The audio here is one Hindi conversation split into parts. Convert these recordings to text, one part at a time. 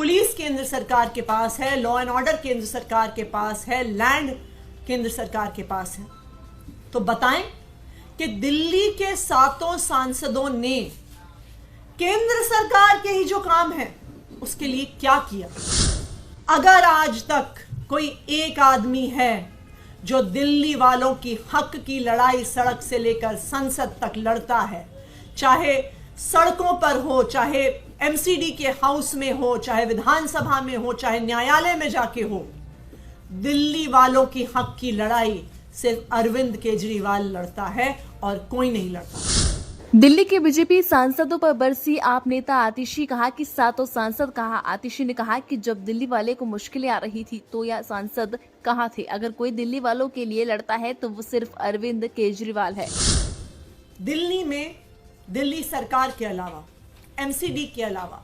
पुलिस केंद्र सरकार के पास है, लॉ एंड ऑर्डर केंद्र सरकार के पास है, लैंड केंद्र सरकार के पास है। तो बताएं कि दिल्ली के 7 सांसदों ने केंद्र सरकार के ही जो काम है उसके लिए क्या किया। अगर आज तक कोई एक आदमी है जो दिल्ली वालों की हक की लड़ाई सड़क से लेकर संसद तक लड़ता है, चाहे सड़कों पर हो, चाहे एमसीडी के हाउस में हो, चाहे विधानसभा में हो, चाहे न्यायालय में जाके हो, दिल्ली वालों की हक की लड़ाई सिर्फ अरविंद केजरीवाल लड़ता है और कोई नहीं लड़ता। दिल्ली के बीजेपी सांसदों पर बरसी आप नेता आतिशी। कहा कि 7 सांसद कहा। आतिशी ने कहा कि जब दिल्ली वाले को मुश्किलें आ रही थी तो यह सांसद कहाँ थे। अगर कोई दिल्ली वालों के लिए लड़ता है तो वो सिर्फ अरविंद केजरीवाल है। दिल्ली में दिल्ली सरकार के अलावा, एमसीडी के अलावा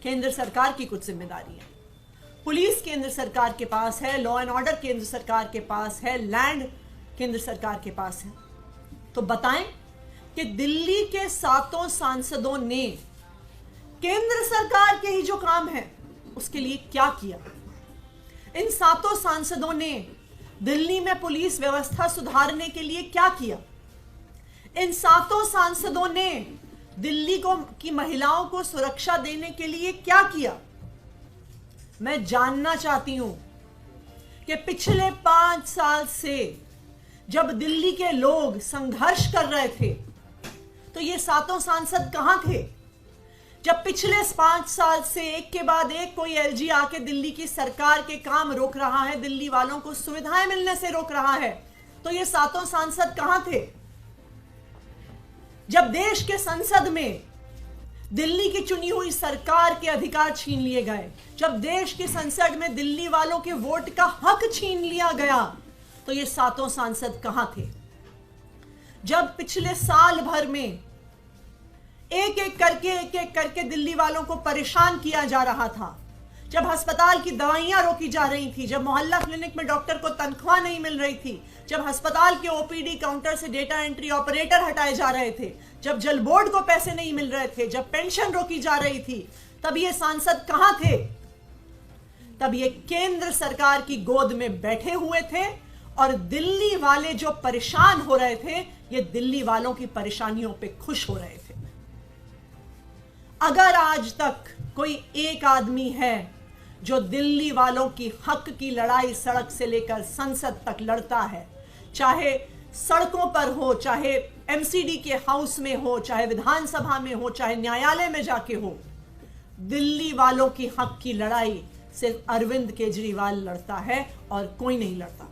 केंद्र सरकार की कुछ जिम्मेदारी है। पुलिस केंद्र सरकार के पास है, लॉ एंड ऑर्डर केंद्र सरकार के पास है, लैंड केंद्र सरकार के पास है। तो बताएं कि दिल्ली के 7 सांसदों ने केंद्र सरकार के ही जो काम है उसके लिए क्या किया। इन 7 सांसदों ने दिल्ली में पुलिस व्यवस्था सुधारने के लिए क्या किया। इन 7 सांसदों ने दिल्ली की महिलाओं को सुरक्षा देने के लिए क्या किया। मैं जानना चाहती हूं कि पिछले 5 साल से जब दिल्ली के लोग संघर्ष कर रहे थे तो ये 7 सांसद कहां थे। जब पिछले 5 साल से एक के बाद एक कोई एलजी आके दिल्ली की सरकार के काम रोक रहा है, दिल्ली वालों को सुविधाएं मिलने से रोक रहा है, तो ये 7 सांसद कहां थे। जब देश के संसद में दिल्ली की चुनी हुई सरकार के अधिकार छीन लिए गए, जब देश की संसद में दिल्ली वालों के वोट का हक छीन लिया गया, तो ये 7 सांसद कहां थे। जब पिछले साल भर में एक एक करके दिल्ली वालों को परेशान किया जा रहा था, जब अस्पताल की दवाइयां रोकी जा रही थी, जब मोहल्ला क्लिनिक में डॉक्टर को तनख्वाह नहीं मिल रही थी, जब अस्पताल के ओपीडी काउंटर से डेटा एंट्री ऑपरेटर हटाए जा रहे थे, जब जल बोर्ड को पैसे नहीं मिल रहे थे, जब पेंशन रोकी जा रही थी, तब ये सांसद कहां थे। तब ये केंद्र सरकार की गोद में बैठे हुए थे और दिल्ली वाले जो परेशान हो रहे थे, ये दिल्ली वालों की परेशानियों पे खुश हो रहे थे। अगर आज तक कोई एक आदमी है जो दिल्ली वालों की हक की लड़ाई सड़क से लेकर संसद तक लड़ता है, चाहे सड़कों पर हो, चाहे एमसीडी के हाउस में हो, चाहे विधानसभा में हो, चाहे न्यायालय में जाके हो, दिल्ली वालों की हक की लड़ाई सिर्फ अरविंद केजरीवाल लड़ता है और कोई नहीं लड़ता।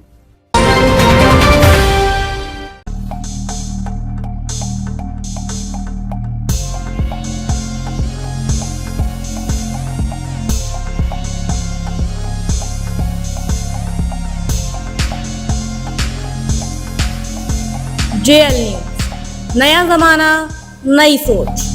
JL न्यूज़, नया जमाना, नई सोच।